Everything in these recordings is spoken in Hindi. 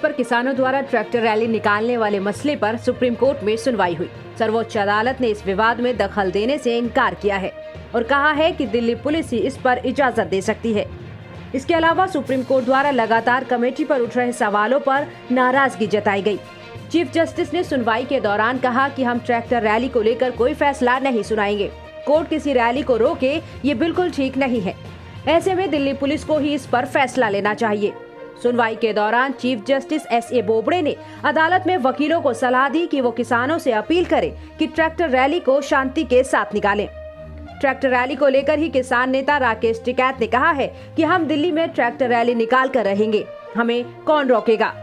पर किसानों द्वारा ट्रैक्टर रैली निकालने वाले मसले पर सुप्रीम कोर्ट में सुनवाई हुई। सर्वोच्च अदालत ने इस विवाद में दखल देने से इनकार किया है और कहा है कि दिल्ली पुलिस ही इस पर इजाजत दे सकती है। इसके अलावा सुप्रीम कोर्ट द्वारा लगातार कमेटी पर उठ रहे सवालों पर नाराजगी जताई गई। चीफ जस्टिस ने सुनवाई के दौरान कहा कि हम ट्रैक्टर रैली को लेकर कोई फैसला नहीं सुनाएंगे। कोर्ट किसी रैली को रोके ये बिल्कुल ठीक नहीं है। ऐसे में दिल्ली पुलिस को ही इस पर फैसला लेना चाहिए। सुनवाई के दौरान चीफ जस्टिस एस.ए. बोबड़े ने अदालत में वकीलों को सलाह दी कि वो किसानों से अपील करें कि ट्रैक्टर रैली को शांति के साथ निकालें। ट्रैक्टर रैली को लेकर ही किसान नेता राकेश टिकैत ने कहा है कि हम दिल्ली में ट्रैक्टर रैली निकाल कर रहेंगे, हमें कौन रोकेगा।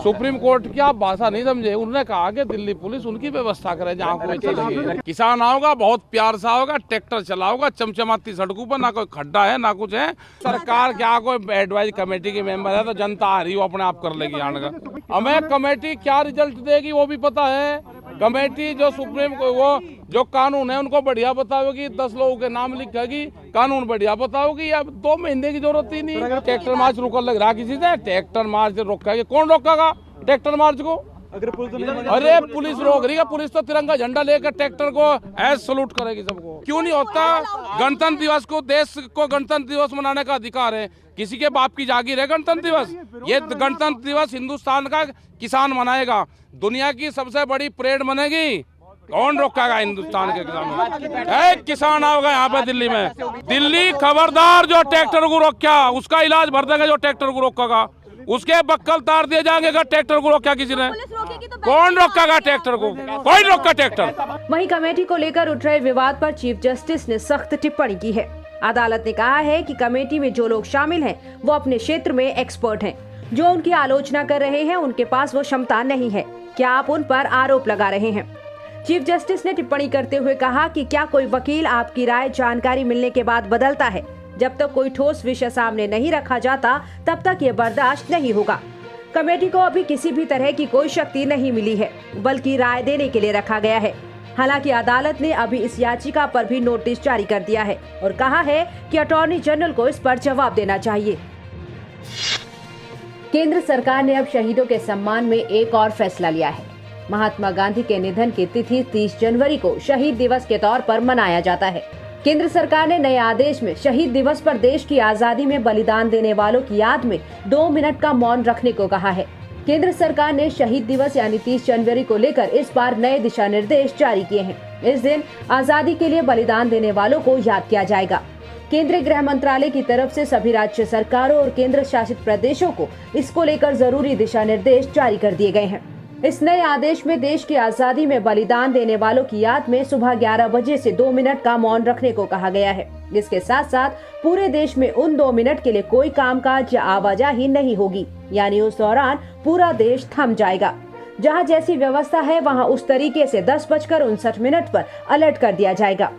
सुप्रीम कोर्ट की आप भाषा नहीं समझे। उन्होंने कहा कि दिल्ली पुलिस उनकी व्यवस्था करे जहाँ कोई चलेगी। किसान आओगा, बहुत प्यार से आओगा, ट्रैक्टर चलाओगा चमचमाती सड़कों पर, ना कोई खड्डा है ना कुछ है। सरकार क्या कोई एडवाइज कमेटी के मेंबर है तो जनता आ रही वो अपने आप कर लेगी। आने का हमें कमेटी क्या रिजल्ट देगी वो भी पता है। कमेटी जो सुप्रीम वो जो कानून है उनको बढ़िया बताओगी, 10 लोगों के नाम लिखेगी, कानून बढ़िया बताओगी। अब 2 महीने की जरूरत ही नहीं। ट्रैक्टर मार्च रुक लग रहा किसी से, ट्रैक्टर मार्च रोकेगी, कौन रोकेगा ट्रैक्टर मार्च को? अरे पुलिस रोक रही है। पुलिस तो तिरंगा झंडा लेकर ट्रैक्टर को ऐसे सलूट करेगी सबको। क्यों नहीं होता? गणतंत्र दिवस को, देश को गणतंत्र दिवस मनाने का अधिकार है। किसी के बाप की जागीर है गणतंत्र दिवस? ये गणतंत्र दिवस हिंदुस्तान का किसान मनाएगा। दुनिया की सबसे बड़ी परेड बनेगी, कौन रोकेगा हिंदुस्तान के किसानों? किसान आओगे यहाँ पे दिल्ली में। दिल्ली खबरदार, जो ट्रैक्टर को रोका उसका इलाज भर देगा। जो ट्रैक्टर को रोकेगा उसके बक्कल तार दिए जाएंगे। अगर ट्रैक्टर को रोका किसी ने, कौन रोकेगा ट्रैक्टर को? कोई रोका ट्रैक्टर। वहीं कमेटी को लेकर उठ रहे विवाद पर चीफ जस्टिस ने सख्त टिप्पणी की है। अदालत ने कहा है कि कमेटी में जो लोग शामिल हैं वो अपने क्षेत्र में एक्सपर्ट हैं। जो उनकी आलोचना कर रहे हैं उनके पास वो क्षमता नहीं है। क्या आप उन पर आरोप लगा रहे हैं? चीफ जस्टिस ने टिप्पणी करते हुए कहा कि क्या कोई वकील आपकी राय जानकारी मिलने के बाद बदलता है? जब तक कोई ठोस विषय सामने नहीं रखा जाता तब तक ये बर्दाश्त नहीं होगा। कमेटी को अभी किसी भी तरह की कोई शक्ति नहीं मिली है, बल्कि राय देने के लिए रखा गया है। हालांकि अदालत ने अभी इस याचिका पर भी नोटिस जारी कर दिया है और कहा है कि अटॉर्नी जनरल को इस पर जवाब देना चाहिए। केंद्र सरकार ने अब शहीदों के सम्मान में एक और फैसला लिया है। महात्मा गांधी के निधन की तिथि 30 जनवरी को शहीद दिवस के तौर पर मनाया जाता है। केंद्र सरकार ने नए आदेश में शहीद दिवस पर देश की आजादी में बलिदान देने वालों की याद में 2 मिनट का मौन रखने को कहा है। केंद्र सरकार ने शहीद दिवस यानी 30 जनवरी को लेकर इस बार नए दिशा निर्देश जारी किए हैं। इस दिन आजादी के लिए बलिदान देने वालों को याद किया जाएगा। केंद्रीय गृह मंत्रालय की तरफ से सभी राज्य सरकारों और केंद्र शासित प्रदेशों को इसको लेकर जरूरी दिशा निर्देश जारी कर दिए गए हैं। इस नए आदेश में देश की आजादी में बलिदान देने वालों की याद में सुबह 11 बजे से 2 मिनट का मौन रखने को कहा गया है। इसके साथ साथ पूरे देश में उन 2 मिनट के लिए कोई कामकाज या आवाजाही नहीं होगी, यानी उस दौरान पूरा देश थम जाएगा। जहां जैसी व्यवस्था है वहां उस तरीके से 10:59 पर अलर्ट कर दिया जाएगा।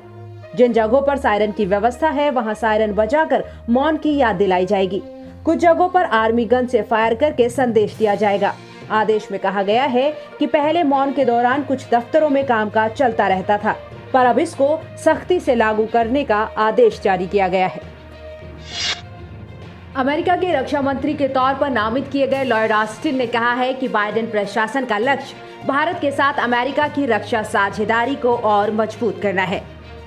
जिन जगहों पर सायरन की व्यवस्था है वहां सायरन बजाकर मौन की याद दिलाई जाएगी। कुछ जगहों पर आर्मी गन से फायर करके संदेश दिया जाएगा। आदेश में कहा गया है कि पहले मौन के दौरान कुछ दफ्तरों में कामकाज चलता रहता था, पर अब इसको सख्ती से लागू करने का आदेश जारी किया गया है। अमेरिका के रक्षा मंत्री के तौर पर नामित किए गए लॉयड ऑस्टिन ने कहा है कि बाइडेन प्रशासन का लक्ष्य भारत के साथ अमेरिका की रक्षा साझेदारी को और मजबूत करना है।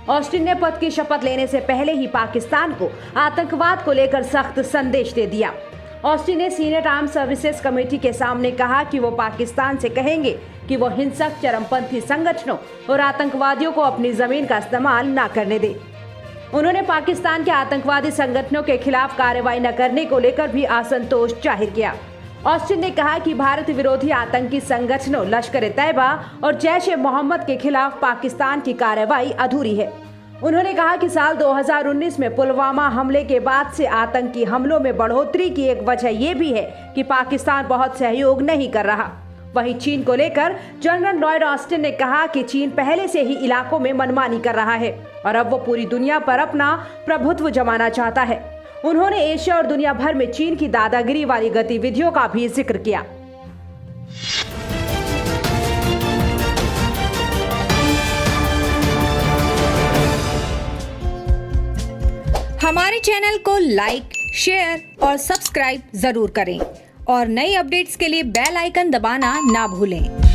ऑस्टिन ने पद की शपथ लेने से पहले ही पाकिस्तान को आतंकवाद को लेकर सख्त संदेश दे दिया। ऑस्टिन ने सीनेट आर्म सर्विसेज कमेटी के सामने कहा कि वो पाकिस्तान से कहेंगे कि वो हिंसक चरमपंथी संगठनों और आतंकवादियों को अपनी जमीन का इस्तेमाल न करने दे। उन्होंने पाकिस्तान के आतंकवादी संगठनों के खिलाफ कार्रवाई न करने को लेकर भी असंतोष जाहिर किया। ऑस्टिन ने कहा कि भारत विरोधी आतंकी संगठनों लश्कर-ए-तैयबा और जैश-ए-मोहम्मद के खिलाफ पाकिस्तान की कार्रवाई अधूरी है। उन्होंने कहा कि साल 2019 में पुलवामा हमले के बाद से आतंकी हमलों में बढ़ोतरी की एक वजह ये भी है कि पाकिस्तान बहुत सहयोग नहीं कर रहा। वहीं चीन को लेकर जनरल लॉयड ऑस्टिन ने कहा कि चीन पहले से ही इलाकों में मनमानी कर रहा है और अब वो पूरी दुनिया पर अपना प्रभुत्व जमाना चाहता है। उन्होंने एशिया और दुनिया भर में चीन की दादागिरी वाली गतिविधियों का भी जिक्र किया। हमारे चैनल को लाइक, शेयर और सब्सक्राइब जरूर करें और नई अपडेट्स के लिए बेल आइकन दबाना ना भूलें।